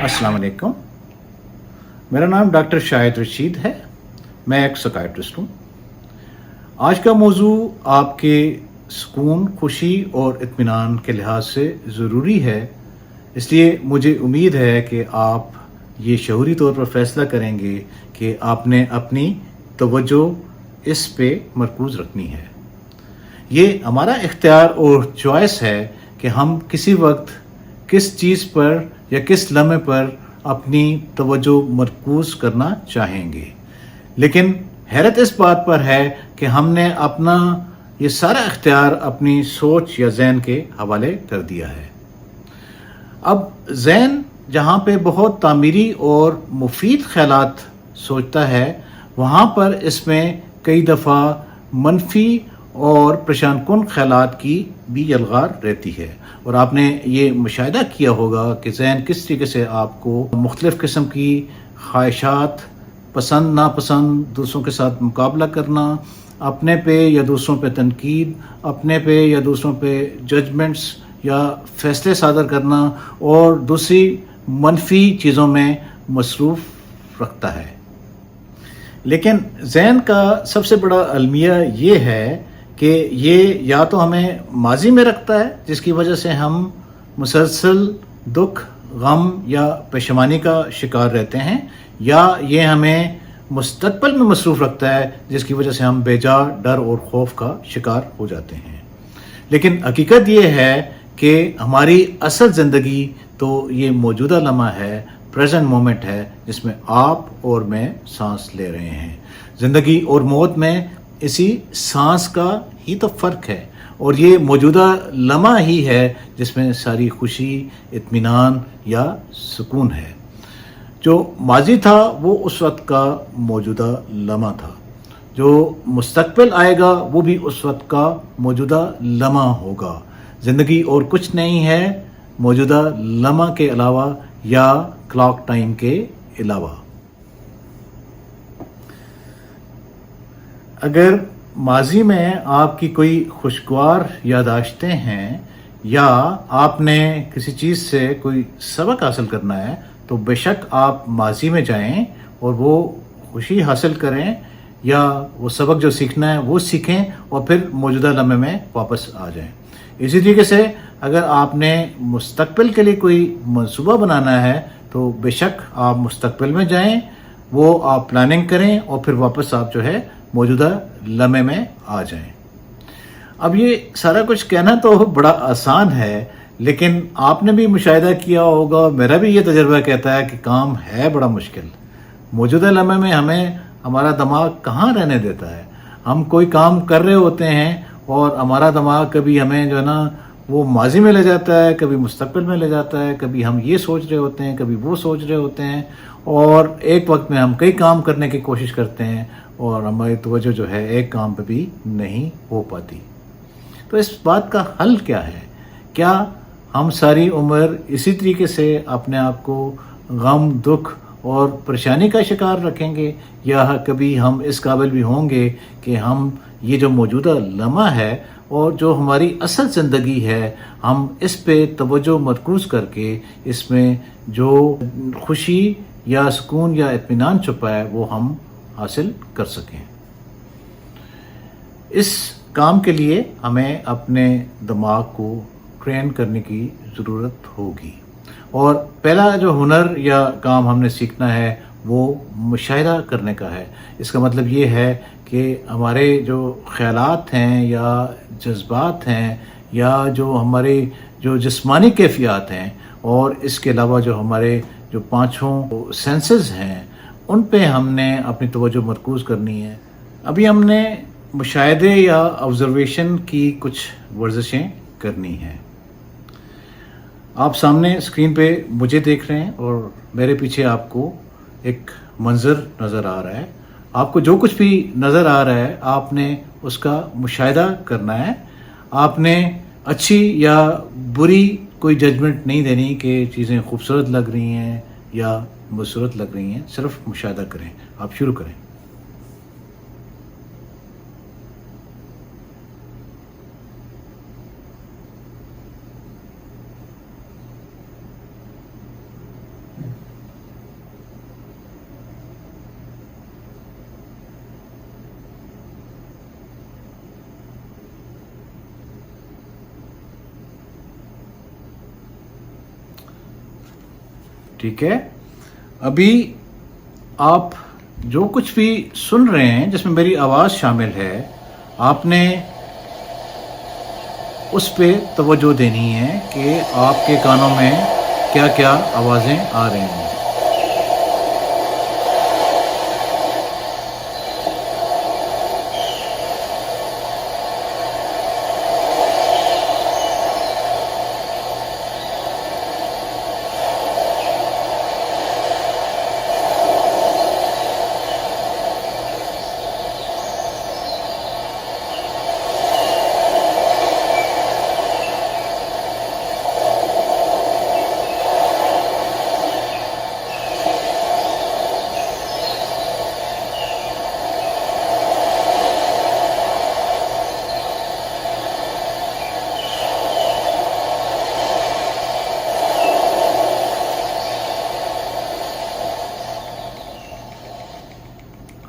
अस्सलाम वालेकुम। मेरा नाम डॉक्टर शाहिद रशीद है। मैं एक साइकियाट्रिस्ट हूँ। आज का मौजू आपके सुकून, खुशी और इत्मीनान के लिहाज से ज़रूरी है, इसलिए मुझे उम्मीद है कि आप ये शऊरी तौर पर फ़ैसला करेंगे कि आपने अपनी तवज्जो इस पे मरकूज़ रखनी है। ये हमारा इख्तियार और चॉइस है कि हम किसी वक्त किस चीज़ पर या किस लम्हे पर अपनी तवज्जो मरकूज़ करना चाहेंगे, लेकिन हैरत इस बात पर है कि हमने अपना ये सारा इख्तियार अपनी सोच या ज़हन के हवाले कर दिया है। अब ज़हन जहाँ पे बहुत तामीरी और मुफीद ख़यालात सोचता है, वहाँ पर इसमें कई दफ़ा मनफी और परेशान कुन ख़यालात की भी यलगार रहती है। और आपने ये मुशाहिदा किया होगा कि ज़हन किस तरीके से आपको मुख्तलिफ़ किस्म की ख्वाहिशात, पसंद नापसंद, दूसरों के साथ मुकाबला करना, अपने पे या दूसरों पे तनकीद, अपने पे या दूसरों पे जजमेंट्स या फ़ैसले सादर करना और दूसरी मनफी चीज़ों में मसरूफ़ रखता है। लेकिन ज़हन का सबसे बड़ा अलमिया ये है कि ये या तो हमें माजी में रखता है, जिसकी वजह से हम मुसलसल दुख, गम या पेशमानी का शिकार रहते हैं, या ये हमें मुस्तक़बिल में मसरूफ़ रखता है, जिसकी वजह से हम बेजा डर और खौफ का शिकार हो जाते हैं। लेकिन हकीकत ये है कि हमारी असल ज़िंदगी तो ये मौजूदा लम्हा है, प्रेजेंट मोमेंट है, जिसमें आप और मैं सांस ले रहे हैं। ज़िंदगी और मौत में इसी सांस का ही तो फ़र्क है, और ये मौजूदा लम्हा ही है जिसमें सारी खुशी, इत्मीनान या सुकून है। जो माजी था वो उस वक्त का मौजूदा लम्हा था, जो मुस्तक़बिल आएगा वो भी उस वक्त का मौजूदा लम्हा होगा। ज़िंदगी और कुछ नहीं है मौजूदा लम्हा के अलावा या क्लॉक टाइम के अलावा। अगर माजी में आपकी कोई खुशगवार यादाश्तें हैं या आपने किसी चीज़ से कोई सबक हासिल करना है, तो बेशक आप माजी में जाएं और वो खुशी हासिल करें, या वो सबक जो सीखना है वो सीखें और फिर मौजूदा लम्हे में वापस आ जाएं। इसी तरीके से अगर आपने मुस्तक़बिल के लिए कोई मंसूबा बनाना है, तो बेशक आप मुस्तक़बिल में जाएं, वो आप प्लानिंग करें और फिर वापस आप जो है मौजूदा लम्हे में आ जाएं। अब ये सारा कुछ कहना तो बड़ा आसान है, लेकिन आपने भी मुशाहिदा किया होगा, मेरा भी ये तजुर्बा कहता है कि काम है बड़ा मुश्किल। मौजूदा लम्हे में हमें हमारा दिमाग कहाँ रहने देता है। हम कोई काम कर रहे होते हैं और हमारा दिमाग कभी हमें जो है ना वो माजी में ले जाता है, कभी मुस्तक़बिल में ले जाता है, कभी हम ये सोच रहे होते हैं, कभी वो सोच रहे होते हैं, और एक वक्त में हम कई काम करने की कोशिश करते हैं और हमारी तवज्जो जो है एक काम पे भी नहीं हो पाती। तो इस बात का हल क्या है? क्या हम सारी उम्र इसी तरीके से अपने आप को गम, दुख और परेशानी का शिकार रखेंगे, या कभी हम इस काबिल भी होंगे कि हम ये जो मौजूदा लम्हा है और जो हमारी असल ज़िंदगी है, हम इस पे तवज्जो मरकूज़ करके इसमें जो खुशी या सुकून या इत्मीनान छुपा है वो हम हासिल कर सकें। इस काम के लिए हमें अपने दिमाग को ट्रेन करने की ज़रूरत होगी, और पहला जो हुनर या काम हमने सीखना है वो मुशाहिदा करने का है। इसका मतलब ये है कि हमारे जो ख़यालात हैं या जज्बात हैं या जो हमारे जो जिस्मानी कैफ़ियत हैं, और इसके अलावा जो हमारे जो पाँचों सेंसेस हैं, उन पे हमने अपनी तवज्जो मरकूज़ करनी है। अभी हमने मुशाहिदे या ऑब्ज़र्वेशन की कुछ वर्जिशें करनी हैं। आप सामने स्क्रीन पे मुझे देख रहे हैं और मेरे पीछे आपको एक मंज़र नज़र आ रहा है। आपको जो कुछ भी नज़र आ रहा है आपने उसका मुशाहिदा करना है। आपने अच्छी या बुरी कोई जजमेंट नहीं देनी कि चीज़ें खूबसूरत लग रही हैं या बदसूरत लग रही हैं, सिर्फ मुशाहिदा करें। आप शुरू करें। ٹھیک ہے. ابھی آپ جو کچھ بھی سن رہے ہیں جس میں میری آواز شامل ہے، آپ نے اس پہ توجہ دینی ہے کہ آپ کے کانوں میں کیا کیا آوازیں آ رہی ہیں.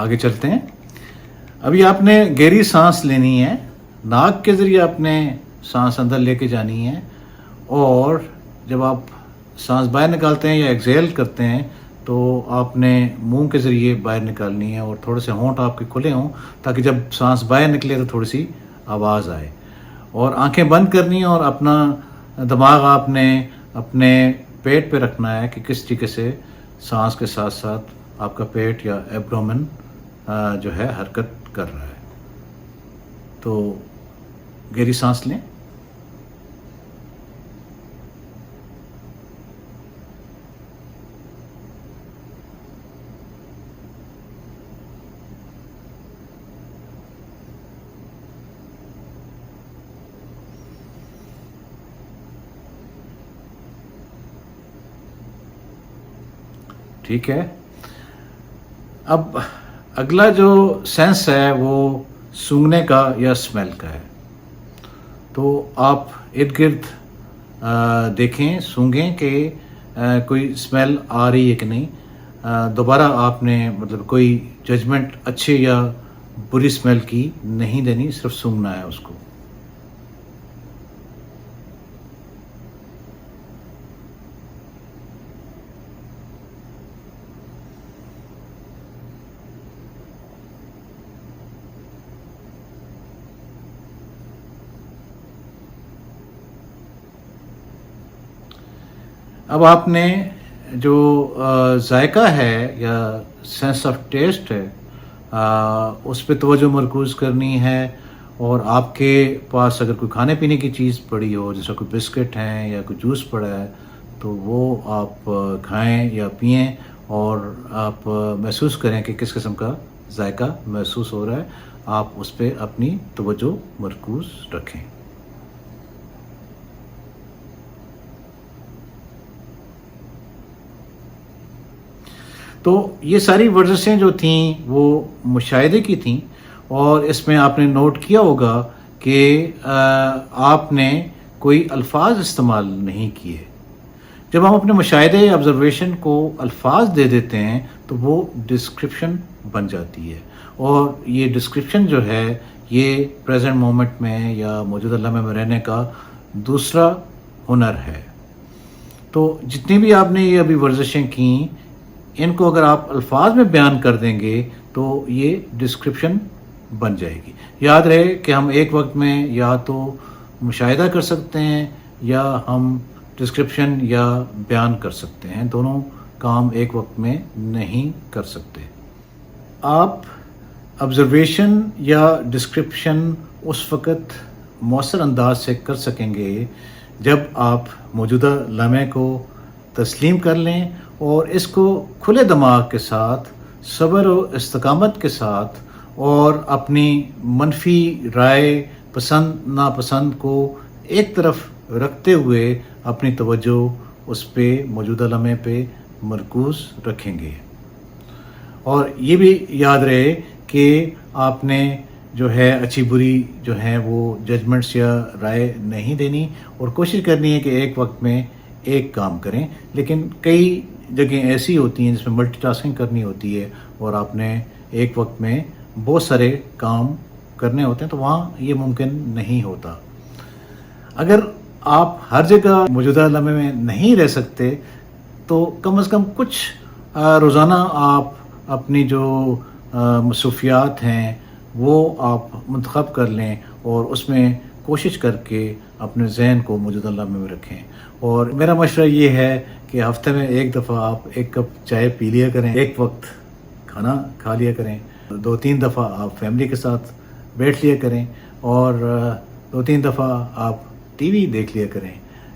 آگے چلتے ہیں. ابھی آپ نے گہری سانس لینی ہے، ناک کے ذریعے آپ نے سانس اندر لے کے جانی ہے، اور جب آپ سانس باہر نکالتے ہیں یا ایکزیل کرتے ہیں تو آپ نے منہ کے ذریعے باہر نکالنی ہے، اور تھوڑے سے ہونٹ آپ کے کھلے ہوں تاکہ جب سانس باہر نکلے تو تھوڑی سی آواز آئے. اور آنکھیں بند کرنی ہیں، اور اپنا دماغ آپ نے اپنے پیٹ پہ رکھنا ہے کہ کس طریقے سے سانس کے ساتھ ساتھ آپ کا پیٹ یا ایبڈومن جو ہے حرکت کر رہا ہے. تو گہری سانس لیں. ٹھیک ہے. اب اگلا جو سینس ہے وہ سونگھنے کا یا اسمیل کا ہے. تو آپ ارد گرد دیکھیں، سونگھیں کہ کوئی اسمیل آ رہی ہے کہ نہیں. دوبارہ آپ نے مطلب کوئی ججمنٹ اچھے یا بری اسمیل کی نہیں دینی، صرف سونگھنا ہے اس کو. اب آپ نے جو ذائقہ ہے یا سینس آف ٹیسٹ ہے اس پہ توجہ مرکوز کرنی ہے. اور آپ کے پاس اگر کوئی کھانے پینے کی چیز پڑی ہو، جیسا کوئی بسکٹ ہیں یا کوئی جوس پڑا ہے، تو وہ آپ کھائیں یا پئیں، اور آپ محسوس کریں کہ کس قسم کا ذائقہ محسوس ہو رہا ہے. آپ اس پہ اپنی توجہ مرکوز رکھیں. تو یہ ساری ورزشیں جو تھیں وہ مشاہدے کی تھیں، اور اس میں آپ نے نوٹ کیا ہوگا کہ آپ نے کوئی الفاظ استعمال نہیں کیے. جب ہم اپنے مشاہدے آبزرویشن کو الفاظ دے دیتے ہیں تو وہ ڈسکرپشن بن جاتی ہے، اور یہ ڈسکرپشن جو ہے یہ پریزنٹ مومنٹ میں یا موجودہ لمحے میں رہنے کا دوسرا ہنر ہے. تو جتنی بھی آپ نے یہ ابھی ورزشیں کیں، ان کو اگر آپ الفاظ میں بیان کر دیں گے تو یہ ڈسکرپشن بن جائے گی. یاد رہے کہ ہم ایک وقت میں یا تو مشاہدہ کر سکتے ہیں یا ہم ڈسکرپشن یا بیان کر سکتے ہیں. دونوں کام ایک وقت میں نہیں کر سکتے. آپ آبزرویشن یا ڈسکرپشن اس وقت مؤثر انداز سے کر سکیں گے جب آپ موجودہ لمحے کو تسلیم کر لیں، اور اس کو کھلے دماغ کے ساتھ، صبر و استقامت کے ساتھ، اور اپنی منفی رائے، پسند ناپسند کو ایک طرف رکھتے ہوئے اپنی توجہ اس پہ موجودہ لمحے پہ مرکوز رکھیں گے. اور یہ بھی یاد رہے کہ آپ نے جو ہے اچھی بری جو ہے وہ ججمنٹس یا رائے نہیں دینی، اور کوشش کرنی ہے کہ ایک وقت میں ایک کام کریں. لیکن کئی جگہیں ایسی ہوتی ہیں جس میں ملٹی ٹاسکنگ کرنی ہوتی ہے، اور آپ نے ایک وقت میں بہت سارے کام کرنے ہوتے ہیں، تو وہاں یہ ممکن نہیں ہوتا. اگر آپ ہر جگہ موجودہ لمحے میں نہیں رہ سکتے تو کم از کم کچھ روزانہ آپ اپنی جو مصروفیات ہیں وہ آپ منتخب کر لیں اور اس میں کوشش کر کے اپنے ذہن کو موجود اللہ میں رکھیں. اور میرا مشورہ یہ ہے کہ ہفتے میں ایک دفعہ آپ ایک کپ چائے پی لیا کریں, ایک وقت کھانا کھا لیا کریں, 2-3 دفعہ آپ فیملی کے ساتھ بیٹھ لیا کریں, اور 2-3 دفعہ آپ ٹی وی دیکھ لیا کریں.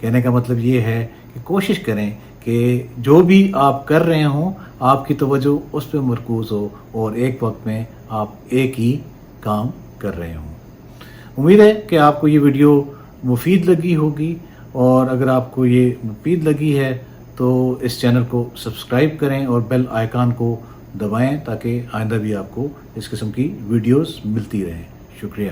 کہنے کا مطلب یہ ہے کہ کوشش کریں کہ جو بھی آپ کر رہے ہوں آپ کی توجہ اس پہ مرکوز ہو اور ایک وقت میں آپ ایک ہی کام کر رہے ہوں. امید ہے کہ آپ کو یہ ویڈیو مفید لگی ہوگی, اور اگر آپ کو یہ مفید لگی ہے تو اس چینل کو سبسکرائب کریں اور بیل آئیکن کو دبائیں تاکہ آئندہ بھی آپ کو اس قسم کی ویڈیوز ملتی رہیں. شکریہ.